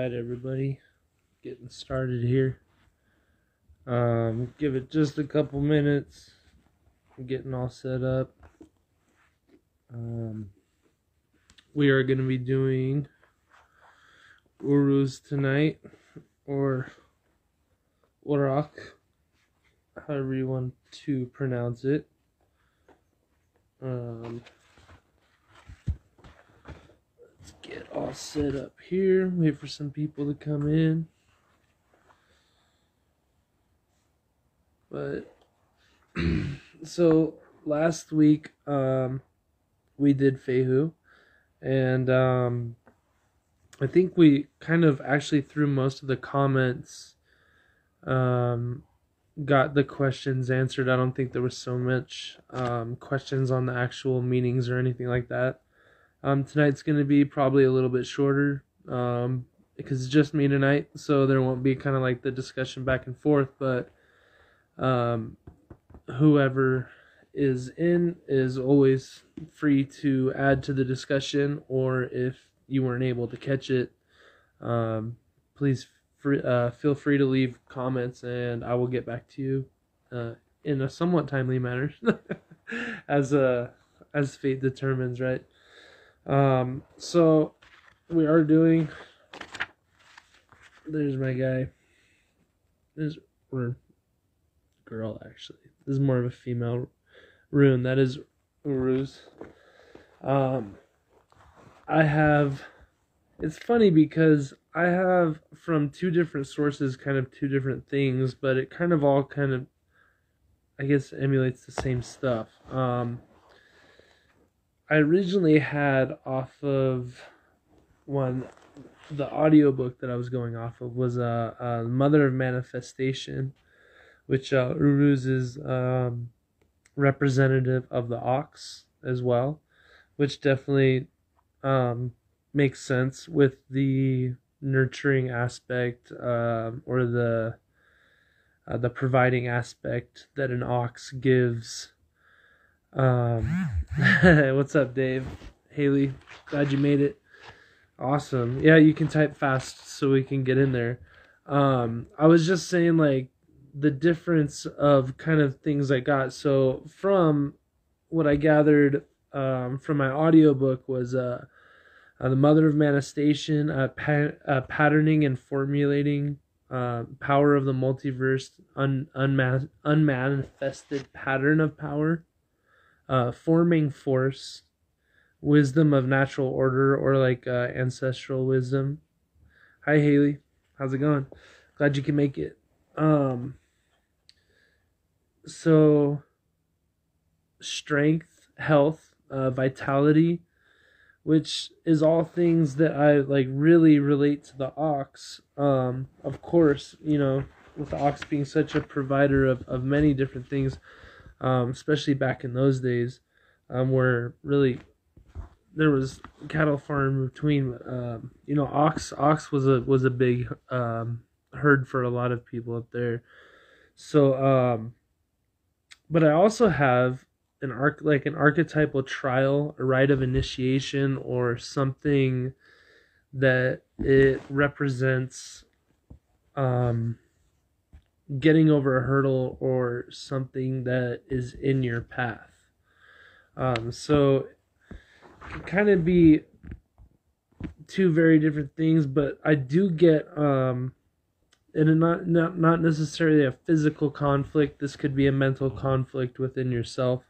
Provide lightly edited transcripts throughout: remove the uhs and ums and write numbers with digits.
Alright, everybody, getting started here. Give it just a couple minutes. I'm getting all set up. We are going to be doing Uruz tonight, or Uruk, however you want to pronounce it. Let's get all set up here. Wait for some people to come in. But so last week we did Fehu, and I think we kind of actually through most of the comments got the questions answered. I don't think there was so much questions on the actual meanings or anything like that. Tonight's going to be probably a little bit shorter because it's just me tonight, so there won't be kind of like the discussion back and forth, but whoever is in is always free to add to the discussion, or if you weren't able to catch it, please feel free to leave comments and I will get back to you in a somewhat timely manner as fate determines, right? So we are doing, there's my guy, or girl, actually. This is more of a female rune. That is Uruz. It's funny because I have from two different sources kind of two different things, but it kind of all I guess emulates the same stuff. I originally had off of the audiobook that I was going off of was a Mother of Manifestation, which Uruz is representative of the ox as well, which definitely makes sense with the nurturing aspect or the providing aspect that an ox gives. What's up, Dave? Haley, glad you made it. Awesome. Yeah, you can type fast so we can get in there. I was just saying, like, the difference of kind of things I got. So from what I gathered from my audiobook was the Mother of Manifestation, patterning and formulating, power of the multiverse, unmanifested pattern of power, forming force, wisdom of natural order, or like ancestral wisdom. Hi Haley, how's it going? Glad you can make it. So strength, health, vitality, which is all things that I like really relate to the ox. Of course, you know, with the ox being such a provider of many different things, especially back in those days, where really there was cattle farm between, you know, ox was a big herd for a lot of people up there. So but I also have an archetypal trial, a rite of initiation, or something that it represents getting over a hurdle or something that is in your path. So it can kind of be two very different things, but I do get and not necessarily a physical conflict. This could be a mental conflict within yourself.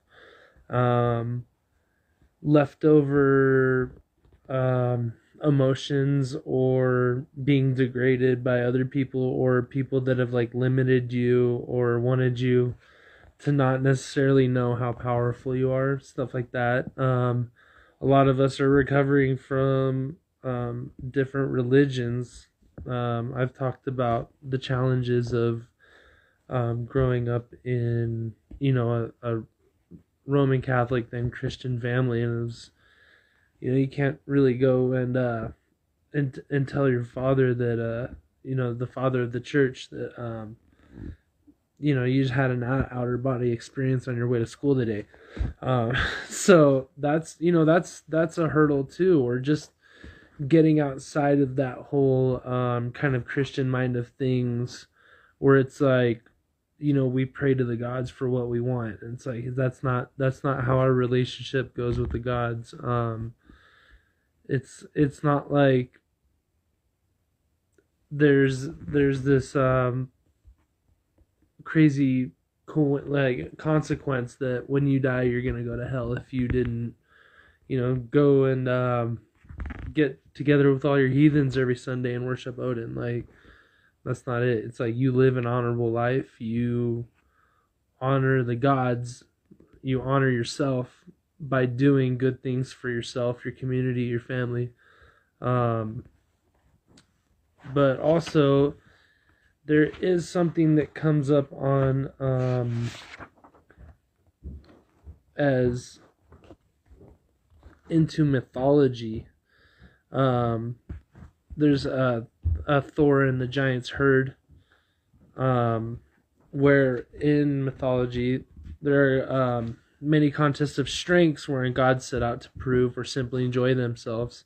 Leftover emotions, or being degraded by other people, or people that have like limited you or wanted you to not necessarily know how powerful you are, stuff like that. A lot of us are recovering from different religions. I've talked about the challenges of growing up in, you know, a Roman Catholic then Christian family, and it was, you know, you can't really go and tell your father that you know, the father of the church, that you know, you just had an outer body experience on your way to school today. So that's, you know, that's a hurdle too, or just getting outside of that whole kind of Christian mind of things, where it's like, you know, we pray to the gods for what we want. And it's like that's not how our relationship goes with the gods. It's not like there's this crazy like consequence that when you die you're gonna go to hell if you didn't, you know, go and get together with all your heathens every Sunday and worship Odin. Like, that's not it. It's like you live an honorable life, you honor the gods, you honor yourself by doing good things for yourself, your community, your family. But also there is something that comes up on as into mythology. There's a Thor and the Giant's Herd, where in mythology there are many contests of strengths wherein gods set out to prove or simply enjoy themselves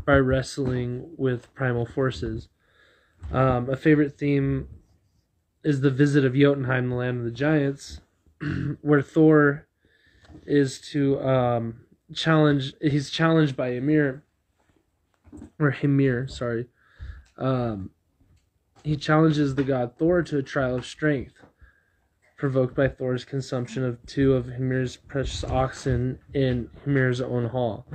by wrestling with primal forces. A favorite theme is the visit of Jotunheim, the land of the giants, where Thor is to he's challenged by Ymir, or Hymir, sorry. He challenges the god Thor to a trial of strength, provoked by Thor's consumption of 2 of Hymir's precious oxen in Hymir's own hall.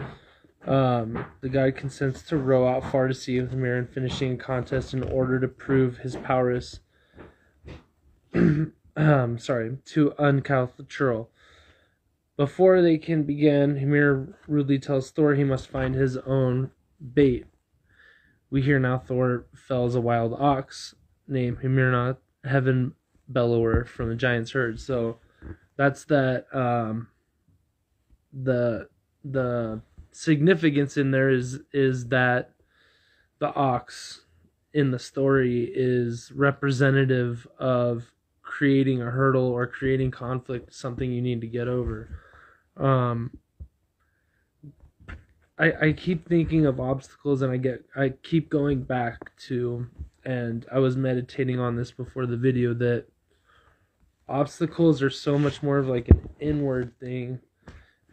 The god consents to row out far to sea with Ymir and finishing a contest in order to prove his prowess to uncouth. Before they can begin, Hymir rudely tells Thor he must find his own bait. We hear now Thor fells a wild ox named Hymirnath, heaven bellower from the giant's herd. So that's that. The significance in there is that the ox in the story is representative of creating a hurdle or creating conflict, something you need to get over. I keep thinking of obstacles, and I keep going back to, and I was meditating on this before the video, that obstacles are so much more of like an inward thing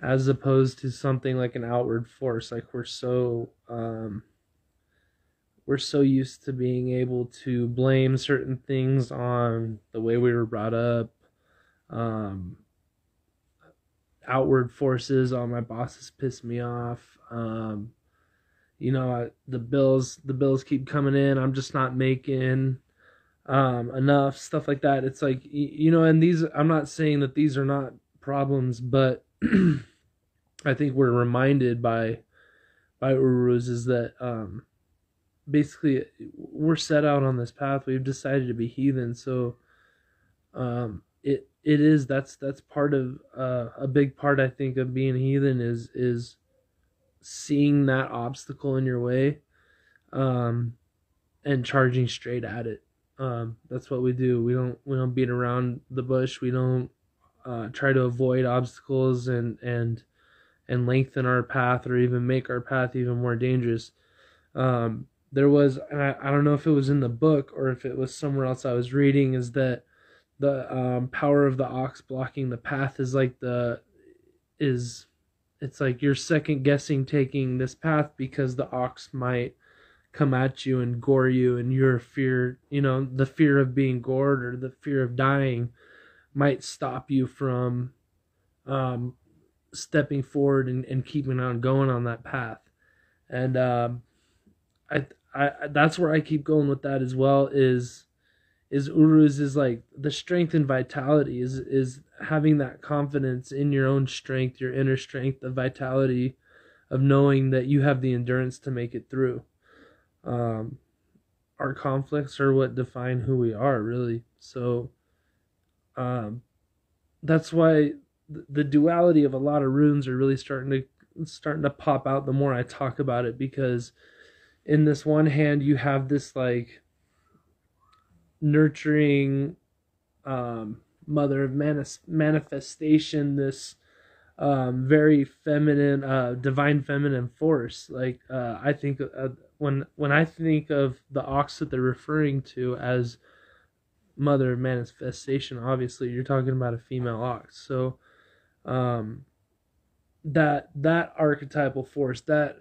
as opposed to something like an outward force. Like we're so used to being able to blame certain things on the way we were brought up, outward forces. Oh, my boss has pissed me off. You know, the bills keep coming in. I'm just not making enough, stuff like that. It's like, you know, and these, I'm not saying that these are not problems, but I think we're reminded by Uruz is that basically we're set out on this path. We've decided to be heathen, so it is that's part of a big part, I think, of being heathen is seeing that obstacle in your way and charging straight at it. That's what we do. We don't beat around the bush. We don't try to avoid obstacles and lengthen our path or even make our path even more dangerous. There was, and I don't know if it was in the book or if it was somewhere else I was reading, is that the power of the ox blocking the path is like it's like you're second guessing taking this path because the ox might come at you and gore you, and your fear, you know, the fear of being gored or the fear of dying might stop you from stepping forward and keeping on going on that path. And I that's where I keep going with that as well, is Uruz is like the strength and vitality is having that confidence in your own strength, your inner strength, the vitality of knowing that you have the endurance to make it through. Our conflicts are what define who we are, really. So that's why the duality of a lot of runes are really starting to pop out the more I talk about it, because in this one hand you have this like nurturing mother of manifestation, this very feminine, divine feminine force. Like I think when I think of the ox that they're referring to as mother manifestation, obviously you're talking about a female ox. So um, that archetypal force, that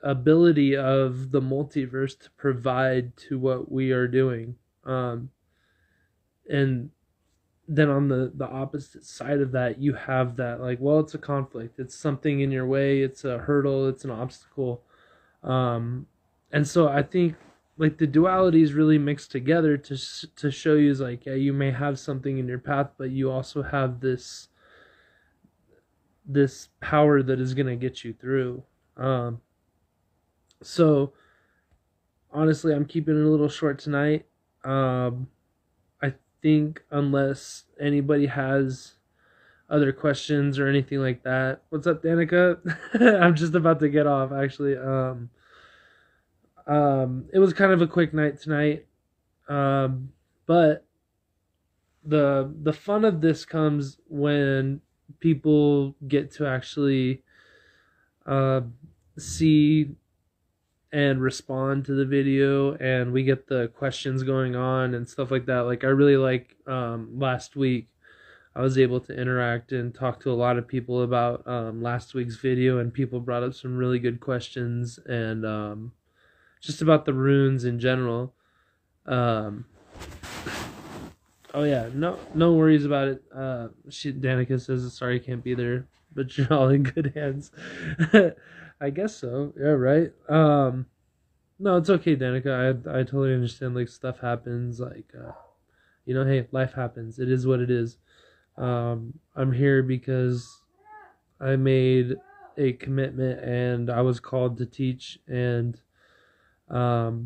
ability of the multiverse to provide to what we are doing, and then on the opposite side of that, you have that, like, well, it's a conflict, it's something in your way, it's a hurdle, it's an obstacle, and so I think like the duality is really mixed together to show you is like, yeah, you may have something in your path, but you also have this power that is going to get you through. So honestly, I'm keeping it a little short tonight. I think unless anybody has other questions or anything like that. What's up, Danica? I'm just about to get off, actually. It was kind of a quick night tonight, but the fun of this comes when people get to actually uh, see and respond to the video, and we get the questions going on and stuff like that. Like I really like last week I was able to interact and talk to a lot of people about last week's video, and people brought up some really good questions, and just about the runes in general. Um, oh yeah, no worries about it. Danica says sorry can't be there, but you're all in good hands. I guess so. Yeah, right. No, it's okay, Danica. I totally understand. Like stuff happens. Like hey, life happens. It is what it is. I'm here because I made a commitment and I was called to teach. And oh,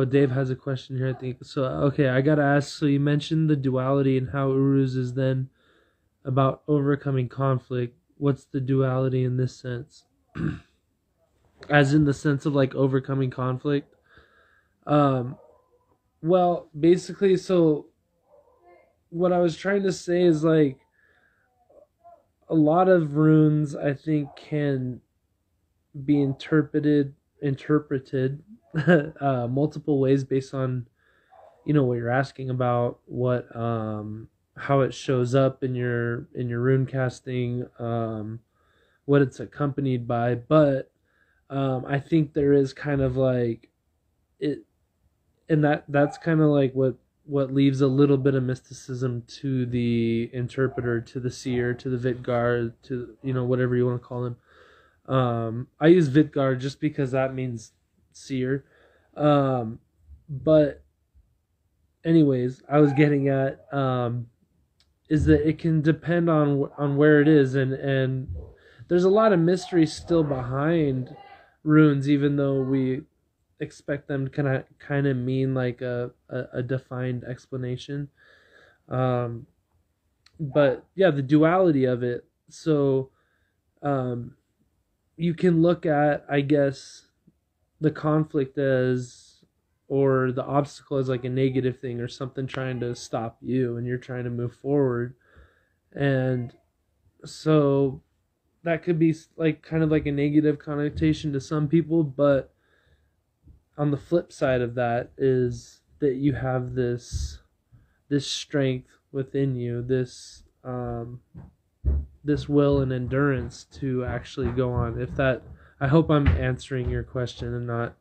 Dave has a question here, I think. So okay, I gotta ask. So you mentioned the duality and how Uruz is then about overcoming conflict. What's the duality in this sense? As in the sense of like overcoming conflict. Well, basically, so what I was trying to say is like a lot of runes I think can be interpreted multiple ways based on what you're asking about, what how it shows up in your rune casting, what it's accompanied by. But I think there is kind of like it, and that's kind of like what leaves a little bit of mysticism to the interpreter, to the seer, to the Vidgar, to whatever you want to call him. I use Vidgar just because that means seer. But anyways, I was getting at is that it can depend on where it is, and there's a lot of mystery still behind runes, even though we expect them to kind of mean like a defined explanation. But yeah, the duality of it. So you can look at, I guess, the conflict as, or the obstacle as like a negative thing or something trying to stop you and you're trying to move forward. And so that could be like kind of like a negative connotation to some people, but on the flip side of that is that you have this strength within you, this will and endurance to actually go on. If that, I hope I'm answering your question and not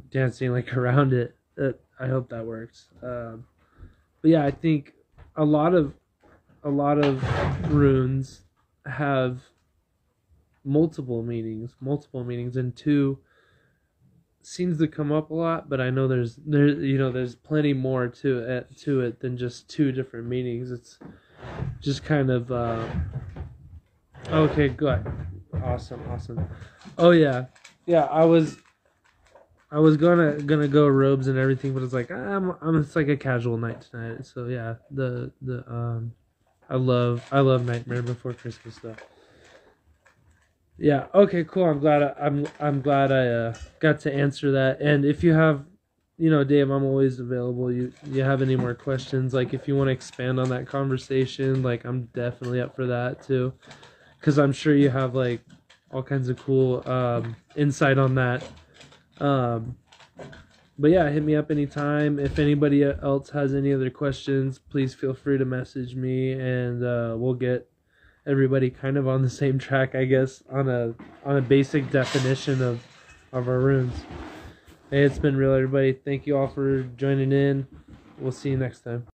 dancing like around it. I hope that works. But yeah, I think a lot of runes have multiple meanings, and two seems to come up a lot, but I know there's plenty more to it than just two different meanings. It's just kind of okay, good, awesome. Oh yeah, I was gonna go robes and everything, but it's like it's like a casual night tonight. So yeah, I love Nightmare Before Christmas stuff. Yeah. Okay. Cool. I'm glad I got to answer that. And if you have you know, Dave, I'm always available. You have any more questions? Like, if you want to expand on that conversation, like, I'm definitely up for that too. Because I'm sure you have, like, all kinds of cool insight on that. But yeah, hit me up anytime. If anybody else has any other questions, please feel free to message me, and we'll get everybody kind of on the same track, I guess, on a basic definition of our runes. Hey, it's been real, everybody. Thank you all for joining in. We'll see you next time.